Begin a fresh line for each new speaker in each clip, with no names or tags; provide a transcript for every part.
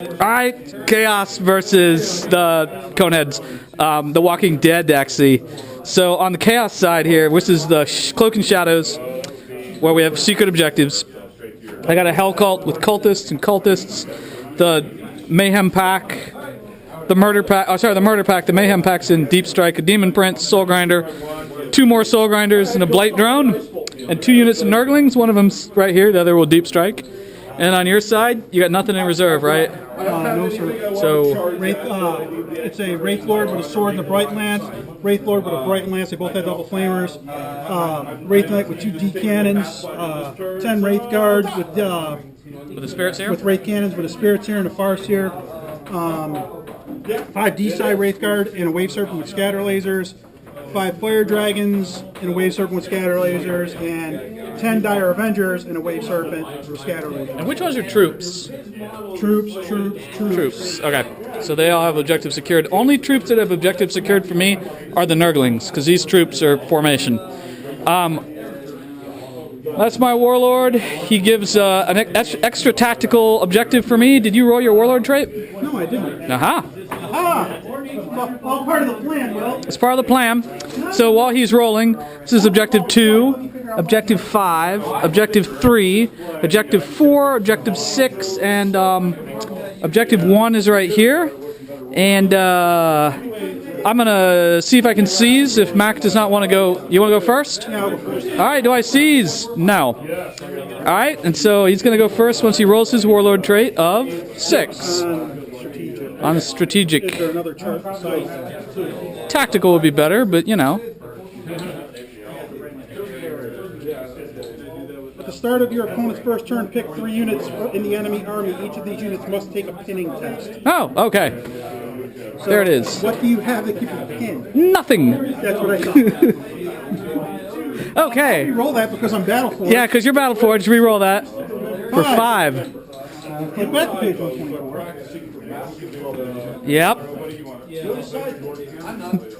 Alright, Chaos versus the Coneheads. The Walking Dead, actually. So on the Chaos side here, which is the Cloak and Shadows, where we have secret objectives. I got a Hell Cult with cultists and cultists. The Mayhem Pack. The Murder Pack. Oh, sorry, the Murder Pack. The Mayhem Pack's in Deep Strike, a Demon Prince, Soul Grinder. 2 more Soul Grinders and a Blight Drone. And 2 units of Nurglings. One of them's right here, the other will Deep Strike. And on your side, you got nothing in reserve, right?
No, sir.
So
it's a Wraith Lord with a sword and a Bright Lance. Wraith Lord with a Bright Lance. They both have double flamers. Wraith Knight with 2 D cannons. 10 Wraith Guards with
a Spirit Seer?
With Wraith Cannons, with a Spirit Seer and a Farseer. 5 D-Side Wraith Guard and a Wave Serpent with Scatter Lasers. 5 Fire Dragons and a Wave Serpent with Scatter Lasers, and 10 Dire Avengers and a Wave Serpent with Scatter Lasers.
And which ones are troops?
Troops.
Okay. So they all have objectives secured. Only troops that have objectives secured for me are the Nurglings, because these troops are formation. That's my Warlord. He gives an extra tactical objective for me. Did you roll your Warlord trait?
No, I didn't.
Aha.
All part of the plan, Will.
It's part of the plan. So while he's rolling, this is Objective 2, Objective 5, Objective 3, Objective 4, Objective 6, and Objective 1 is right here. And I'm going to see if I can seize if Mac does not want to go. You want to go first?
Yeah, I'll go first.
All right, do I seize? No. All right, and so he's going to go first once he rolls his Warlord trait of 6. On the strategic.
Is there another chart besides that?
Tactical would be better, but you know.
At the start of your opponent's first turn, pick 3 units in the enemy army. Each of these units must take a pinning test.
Oh, okay.
So
there it is.
What do you have that you can pin?
Nothing.
That's what I thought.
Okay.
Re-roll that because I'm Battleforged.
Yeah, because you're Battleforged. Reroll that for 5.
Flip back to page 124.
Yep.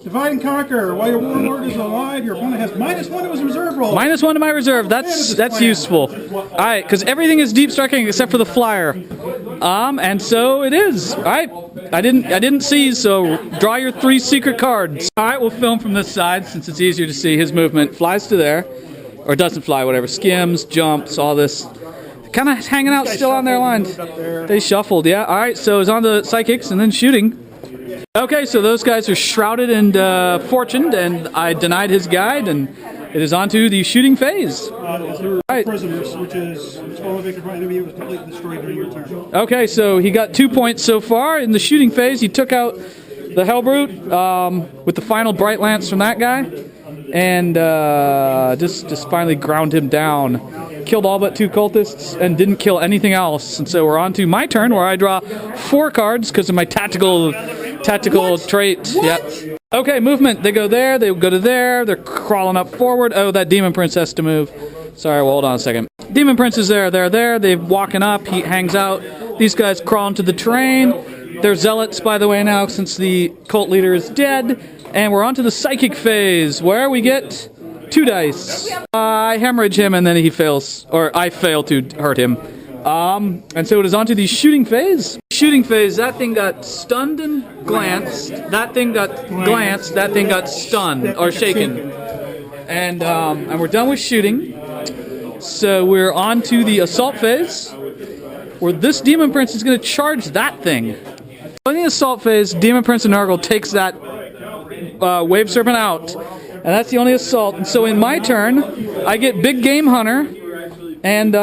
Divide and conquer. While your Warlord is alive, your opponent has -1 to his reserve roll.
-1 to my reserve. That's useful. All right, because everything is deep striking except for the flyer. And so it is. All right. I didn't seize, so draw your 3 secret cards. All right, we'll film from this side since it's easier to see. His movement flies to there, or doesn't fly, whatever. Skims, jumps, all this. Kind of hanging out still on their line. They shuffled, yeah. All right, so it's on the psychics and then shooting. Okay, so those guys are shrouded and fortuned, and I denied his guide, and it is on to the shooting phase.
Right. Prisoners, which is all of it enemy was completely destroyed during your turn.
Okay, so he got 2 points so far in the shooting phase. He took out the Hellbrute with the final Bright Lance from that guy, and just finally ground him down. Killed all but 2 cultists and didn't kill anything else. And so we're on to my turn, where I draw 4 cards because of my tactical trait. Yep. Okay, movement. They go there. They go to there. They're crawling up forward. Oh, that Demon Prince has to move. Sorry, well, hold on a second. Demon Prince is there. They're there. They're walking up. He hangs out. These guys crawl into the terrain. They're zealots, by the way, now, since the cult leader is dead. And we're on to the psychic phase, where we get 2 dice. I hemorrhage him, and then he fails. Or I fail to hurt him. And so it is on to the shooting phase. Shooting phase, that thing got stunned and glanced. That thing got glanced. That thing got stunned or shaken. And we're done with shooting. So we're on to the assault phase, where this Demon Prince is going to charge that thing. In the assault phase, Demon Prince and Nurgle takes that Wave Serpent out. And that's the only assault. And so in my turn, I get Big Game Hunter, and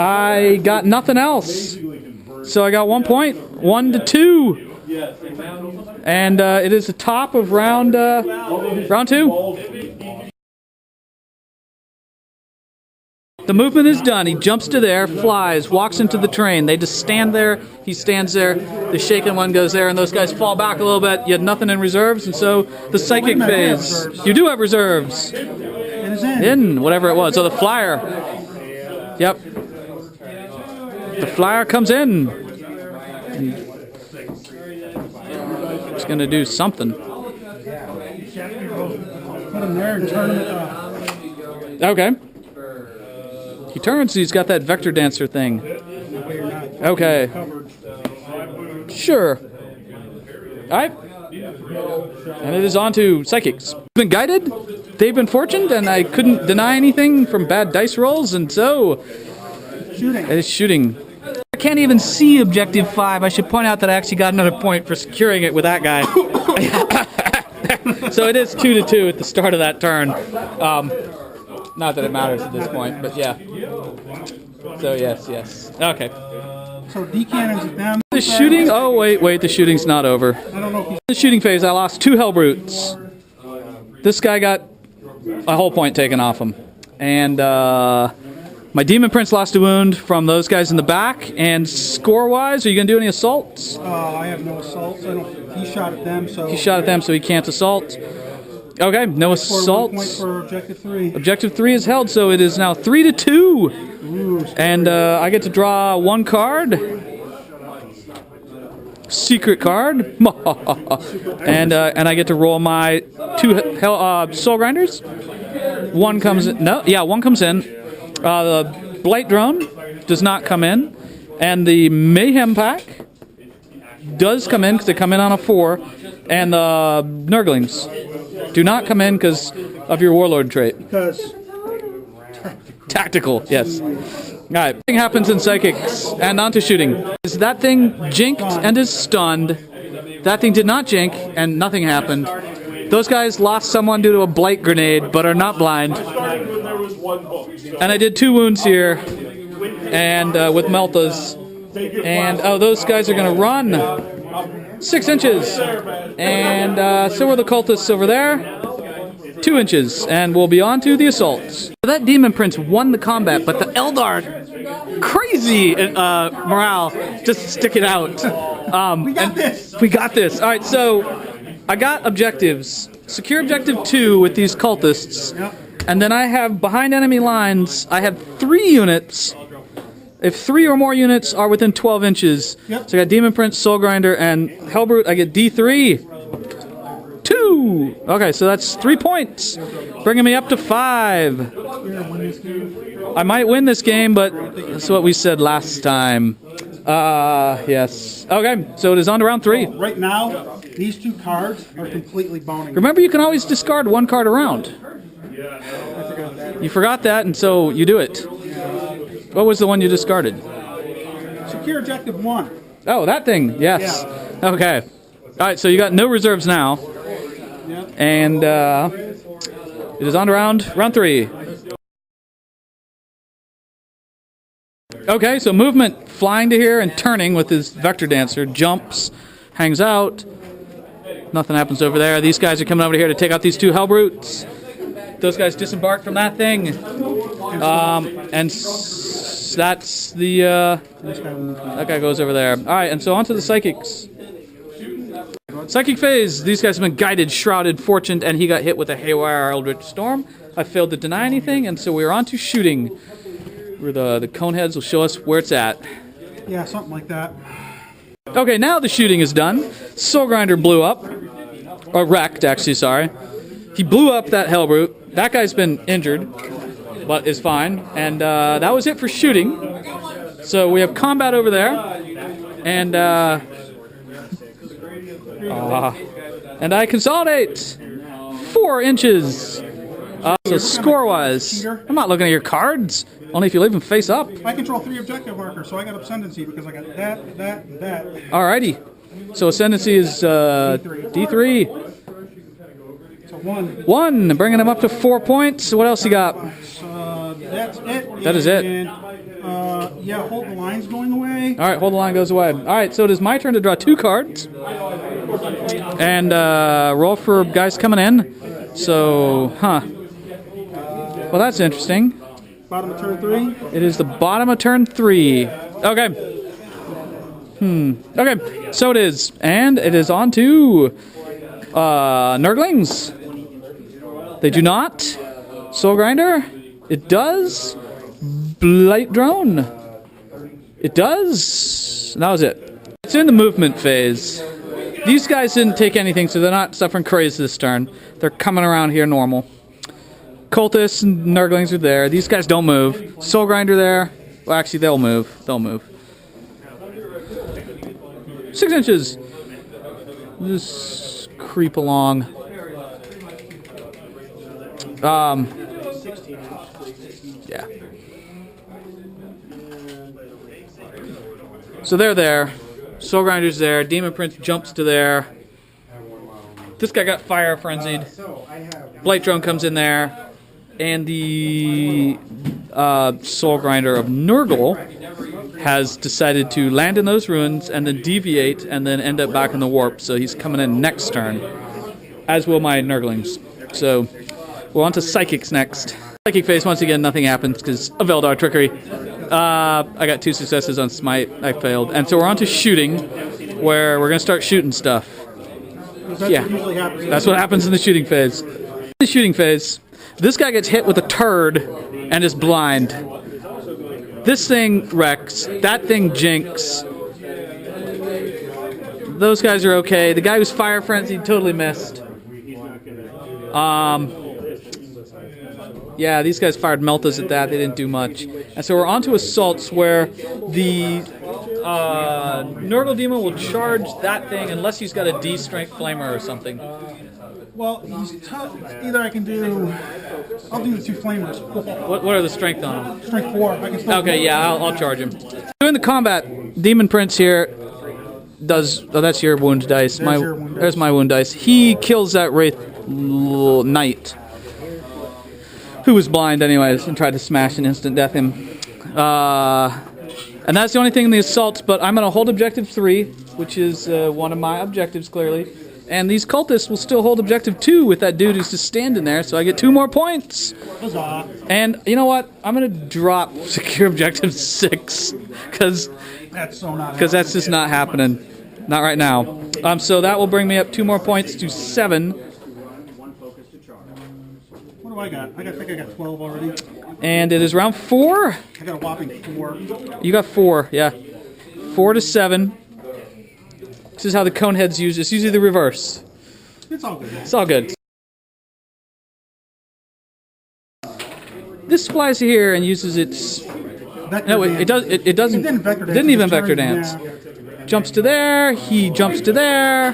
I got nothing else. So I got 1 point, 1 to 2. And it is the top of round 2. The movement is done. He jumps to there, flies, walks into the train. They just stand there. He stands there. The shaken one goes there, and those guys fall back a little bit. You had nothing in reserves, and so the psychic phase. You do have reserves. In whatever it was. So the flyer. Yep. The flyer comes in. It's going to do something.
Put him there and turn him up.
Okay. He turns, he's got that Vector Dancer thing.
No, you're not.
Okay.
Covered.
Sure. Alright. And it is on to Psychics. Been guided, they've been fortuned, and I couldn't deny anything from bad dice rolls, and so...
Shooting.
It is shooting. I can't even see Objective 5. I should point out that I actually got another point for securing it with that guy. So it is 2-2 at the start of that turn. Not that it matters at this point, but yeah. So yes. Okay.
So D cannons at them.
The shooting. Oh wait. The shooting's not over.
I don't know if he's...
The shooting phase. I lost 2 Hellbrutes. This guy got a whole point taken off him, and my Demon Prince lost a wound from those guys in the back. And score-wise, are you gonna do any assaults?
I have no assaults. I don't. He shot at them, so...
He shot at them, so he can't assault. Okay, no
Scored 1 point
assaults.
for Objective 3.
Objective 3 is held, so it is now 3-2.
Ooh,
And I get to draw 1 card. Secret card. and I get to roll my 2 Soul Grinders. 1 comes in. No, yeah, 1 comes in. The Blight Drone does not come in. And the Mayhem Pack does come in because they come in on a 4. And the Nurglings do not come in because of your Warlord trait.
because...
Tactical, yes. Alright, thing happens in Psychics, and on to shooting. Is that thing jinked and is stunned. That thing did not jink, and nothing happened. Those guys lost someone due to a blight grenade, but are not blind. And I did 2 wounds here, and with Meltas. And, oh, those guys are going to run 6 inches. And so are the cultists over there. 2 inches, and we'll be on to the assaults. So that Demon Prince won the combat, but the Eldar, crazy morale, just stick it out.
We got this!
We got this. All right, so I got objectives. Secure Objective 2 with these cultists,
Yep.
and then I have, behind enemy lines, I have 3 units. If 3 or more units are within 12 inches,
Yep.
so I got Demon Prince, Soul Grinder, and Hellbrute, I get D3. 2! Okay, so that's 3 points, bringing me up to 5. I might win this game, but that's what we said last time. Yes. Okay, so it is on to round 3.
Right now, these 2 cards are completely boning.
Remember, you can always discard 1 card a round.
I forgot that.
You forgot that, and so you do it. What was the one you discarded?
Secure Objective 1.
Oh, that thing. Yes.
Yeah.
Okay. All right, so you got no reserves now.
Yep.
And it is on to round 3. Okay, so movement, flying to here and turning with his Vector Dancer, jumps, hangs out. Nothing happens over there. These guys are coming over here to take out these 2 Hellbrutes. Those guys disembark from that thing. That's the... that guy goes over there. All right, and so on to the Psychics. Psychic phase. These guys have been guided, shrouded, fortuned, and he got hit with a Haywire Eldritch Storm. I failed to deny anything, and so we're on to shooting. Where the Coneheads will show us where it's at.
Yeah, something like that.
Okay, now the shooting is done. Soul Grinder blew up. Or wrecked, actually, sorry. He blew up that Hellbrute. That guy's been injured, but is fine. And that was it for shooting. So we have combat over there. And and I consolidate 4 inches. So score-wise, I'm not looking at your cards. Only if you leave them face up.
I control 3 objective markers, so I got Ascendancy because I got that, and that.
Alrighty. So Ascendancy is D3.
So 1.
1, bringing him up to 4 points. What else you got?
That's it.
That is it.
And, yeah, hold the lines going away.
Alright, hold the line goes away. Alright, so it is my turn to draw 2 cards. And roll for guys coming in. So, well, that's interesting.
Bottom of turn 3.
It is the bottom of turn 3. Okay. Okay, so it is. And it is on to Nurglings. They do not. Soul Grinder. It does. Blight Drone. It does. That was it. It's in the movement phase. These guys didn't take anything, so they're not suffering craze this turn. They're coming around here normal. Cultists and Nurglings are there. These guys don't move. Soul Grinder there. Well, actually, they'll move. They'll move. 6 inches. Just creep along. Yeah. So they're there. Soul Grinder's there. Demon Prince jumps to there. This guy got fire frenzied. Blight Drone comes in there. And the Soul Grinder of Nurgle has decided to land in those ruins and then deviate and then end up back in the warp. So he's coming in next turn, as will my Nurglings. So we're on to Psychics next. Psychic phase, once again, nothing happens because of Eldar trickery. I got 2 successes on Smite. I failed. And so we're on to shooting, where we're going to start shooting stuff. Yeah, that's what happens in the shooting phase. In the shooting phase, this guy gets hit with a turd and is blind. This thing wrecks. That thing jinx. Those guys are okay. The guy who's fire frenzied totally missed. Yeah, these guys fired Meltas at that. They didn't do much. And so we're on to assaults where the Nurgle Demon will charge that thing unless he's got a D strength flamer or something.
Well, either I can do... I'll do the 2 flamers.
What are the strength on them?
Strength 4. I can
Okay, yeah, I'll charge him. During the combat, Demon Prince here does... Oh, that's your wound dice. There's my wound dice. He kills that Wraith Knight, who was blind anyways, and tried to smash and instant death him. And that's the only thing in the assaults, but I'm going to hold objective 3, which is one of my objectives, clearly. And these cultists will still hold objective 2 with that dude who's just standing there, so I get 2 more points.
Huzzah.
And you know what? I'm going to drop secure objective 6, because that's just not happening. Not right now. So that will bring me up 2 more points to 7.
What do I got? I think I got 12 already.
And it is round 4.
I got a whopping 4.
You got 4, yeah. 4 to 7. This is how the Coneheads use it. It's usually the reverse.
It's all good.
It's all good. This flies here and uses its... No, it doesn't. It didn't even vector dance. Jumps to there. He jumps to there.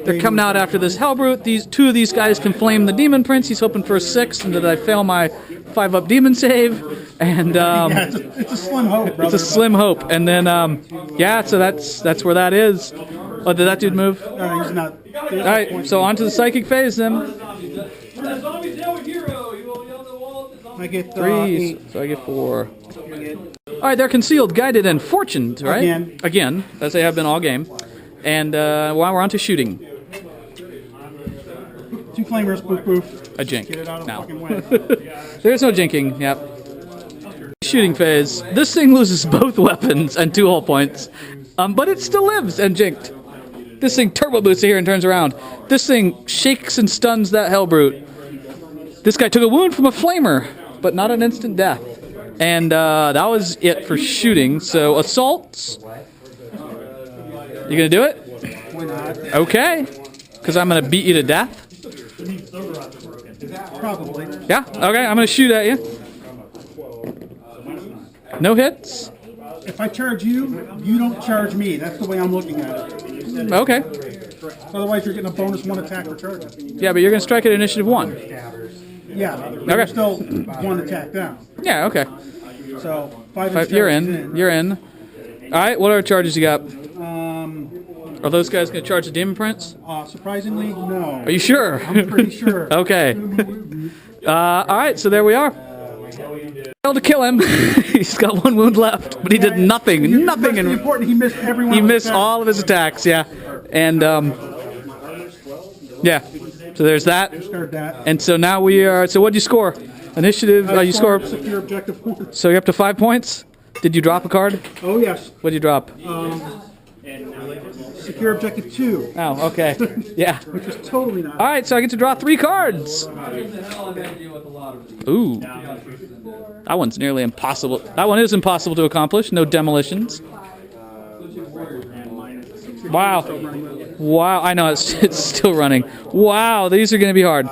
They're coming out after this Hellbrute. 2 of these guys can flame the Demon Prince. He's hoping for a 6, and did I fail my 5-up demon save? And
yeah, it's a slim hope, brother.
It's a slim hope. And then yeah, so that's where that is. Oh, did that dude move?
He's not.
All right, so on to the psychic phase then.
I get
3, so I get 4. All right, they're concealed, guided, and fortuned, right? Again, as they have been all game. And well, we're on to shooting.
2 flamers, poof poof.
A jink.
Get it out of
No.
the fucking way.
There's no jinking, yep. Shooting phase. This thing loses both weapons and 2 hull points. But it still lives and jinked. This thing turbo boots it here and turns around. This thing shakes and stuns that Hellbrute. This guy took a wound from a flamer, but not an instant death. And that was it for shooting. So assaults. You gonna do it?
Why not?
Okay. Because I'm gonna beat you to death.
Probably.
Yeah. Okay. I'm gonna shoot at you. No hits.
If I charge you, you don't charge me. That's the way I'm looking at it.
Okay.
Otherwise, you're getting a bonus 1 attack for charging.
Yeah, but you're gonna strike at initiative 1.
Yeah. But
Okay.
you're still 1 attack down.
Yeah. Okay.
So 5
You're in. You're in. All right. What other charges you got? Are those guys gonna charge the Demon Prince?
Surprisingly, no.
Are you sure?
I'm pretty sure.
Okay. All right. So there we are. Failed to kill him. He's got 1 wound left, but he did nothing. Nothing.
That's important. He missed every one.
He
of his
missed
attacks.
all of his attacks. Yeah. And yeah. So there's that.
Discard that.
And so now we are. So what'd you score? Initiative. You score.
Secure objective 1.
So you're up to 5 points. Did you drop a card?
Oh yes.
What'd you drop?
Secure objective 2.
Oh, okay. Yeah.
Which is totally not.
All right, so I get to draw 3 cards. Ooh. That one's nearly impossible. That one is impossible to accomplish. No demolitions. Wow. Wow. I know, it's still running. Wow, these are going to be hard.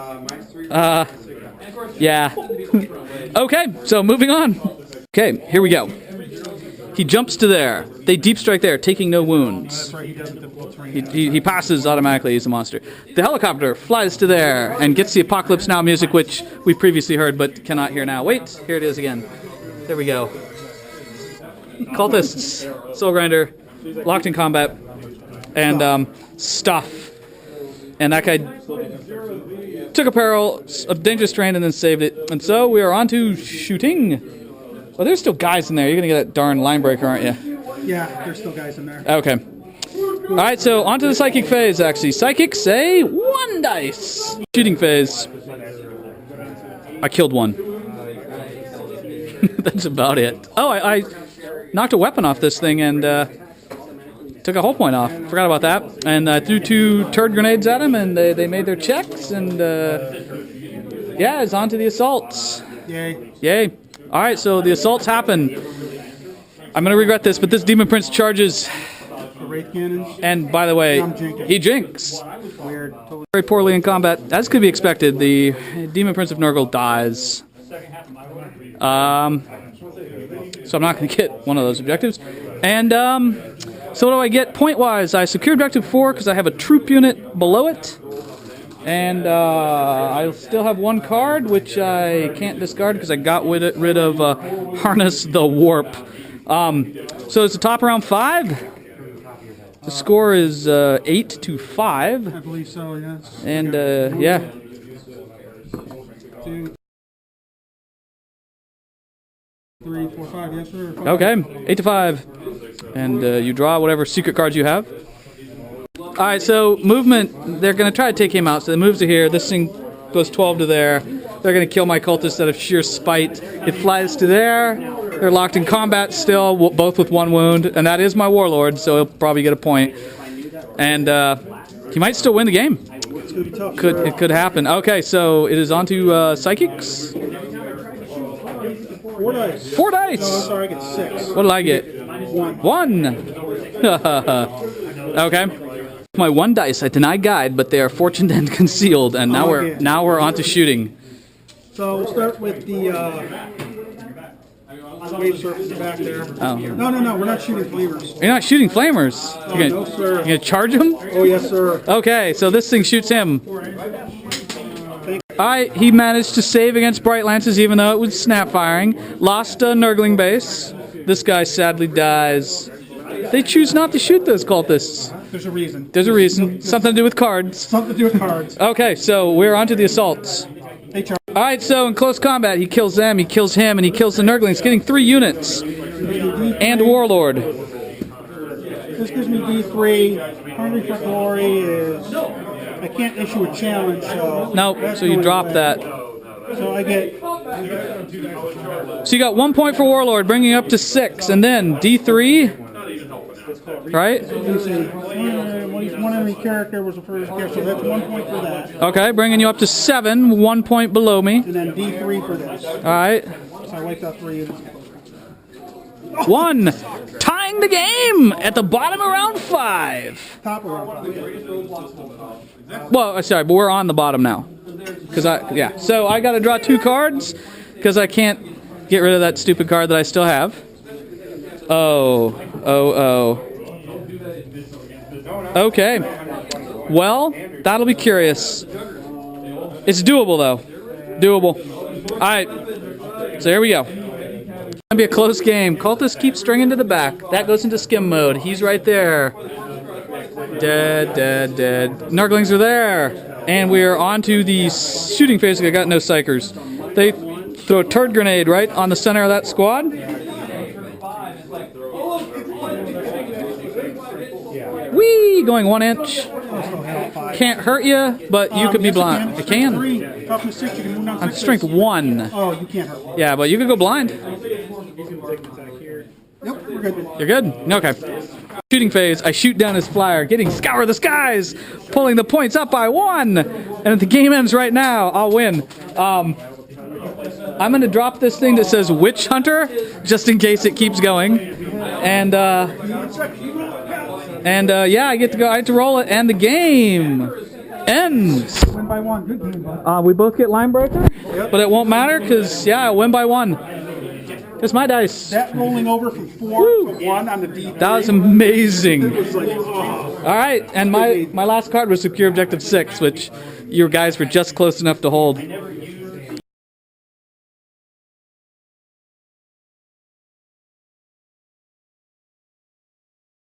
Yeah. Okay, so moving on. Okay, here we go. He jumps to there. They deep strike there, taking no wounds.
That's right, he doesn't difficult terrain.
He passes automatically. He's a monster. The helicopter flies to there and gets the Apocalypse Now music, which we previously heard but cannot hear now. Wait, here it is again. There we go. Cultists, Soul Grinder, locked in combat, and stuff. And that guy took a peril, a dangerous terrain, and then saved it. And so we are on to shooting. Well, there's still guys in there. You're going to get that darn line breaker, aren't you?
Yeah, there's still guys in there.
Okay. All right, so on to the psychic phase, actually. Psychic, say 1 dice. Shooting phase. I killed one. That's about it. Oh, I knocked a weapon off this thing and took a whole point off. Forgot about that. And I threw 2 turd grenades at him, and they made their checks. And yeah, it's on to the assaults.
Yay.
Yay. All right, so the assaults happen. I'm going to regret this, but this Demon Prince charges.
The Wraith Cannons.
And by the way, he jinks.
Weird. Totally.
Very poorly in combat, as could be expected. The Demon Prince of Nurgle dies. So I'm not going to get one of those objectives. And so what do I get point-wise? I secure objective 4 because I have a troop unit below it. And I still have 1 card, which I can't discard because I got rid of Harness the Warp. So it's a top around 5. The score is 8-5.
I believe so, yes.
And yeah.
2, 3, 4, 5, yes sir. 5.
Okay, 8-5. And you draw whatever secret cards you have. Alright, so movement, they're going to try to take him out. So they move to here. This thing goes 12 to there. They're going to kill my cultist out of sheer spite. It flies to there. They're locked in combat still, both with 1 wound. And that is my warlord, so he'll probably get a point. And he might still win the game.
It's going to be tough.
It could happen. Okay, so it is on to psychics.
4 dice.
4 dice!
No, I'm sorry, I get 6.
What did I get? 1. Okay. My 1 dice, I deny guide, but they are fortuned and concealed, and now we're on to shooting.
So we'll start with the wave surface back there.
Oh.
No, we're not shooting flamers.
You're not shooting flamers.
No, sir.
You're gonna charge him?
Oh, yes, sir.
Okay, so this thing shoots him. Alright, he managed to save against Bright Lances even though it was snap firing. Lost a Nurgling base. This guy sadly dies. They choose not to shoot those cultists.
There's a reason.
There's a reason. Something to do with cards.
Something to do with cards.
Okay, so we're on to the assaults.
They charge.
Alright, so in close combat, he kills them, he kills him, and he kills the Nurglings, getting 3 units. And Warlord.
This gives me D3. Hungry for Glory is... I can't issue a challenge, so...
Nope, so you drop that.
So I get...
So you got 1 point for Warlord, bringing you up to 6, and then D3, right?
Let's see. One enemy character was the first character, so that's 1 point for that.
Okay, bringing you up to 7, 1 point below me.
And then D3 for this.
Alright.
So I wiped out 3 units.
1, tying the game at the bottom of round 5.
Top around 5.
Well, sorry, but we're on the bottom now. So I got to draw 2 cards because I can't get rid of that stupid card that I still have. Oh. Okay. Well, that'll be curious. It's doable, though. Doable. All right. So here we go. It's going to be a close game. Cultist keeps stringing to the back. That goes into skim mode. He's right there. Dead. Nurglings are there. And we are on to the shooting phase. I got no psychers. They throw a turd grenade right on the center of that squad. Whee! Going 1 inch. Can't hurt you, but you could be blind. It can. I'm strength 1.
Oh, you can't hurt me.
Yeah, but you could go blind.
Yep, we're good.
You're good? Okay. Shooting phase, I shoot down his flyer, getting Scour the Skies, pulling the points up by 1. And if the game ends right now, I'll win. I'm going to drop this thing that says Witch Hunter, just in case it keeps going. And yeah, I get to go. I have to roll it, and the game ends.
Win by 1. Good game, bud.
We both get line breaker, but it won't matter because I win by 1. There's my dice.
That rolling over from 4
Woo.
to 1 on the D3.
That was amazing.
It was like, oh.
All right, and my last card was secure objective 6, which your guys were just close enough to hold.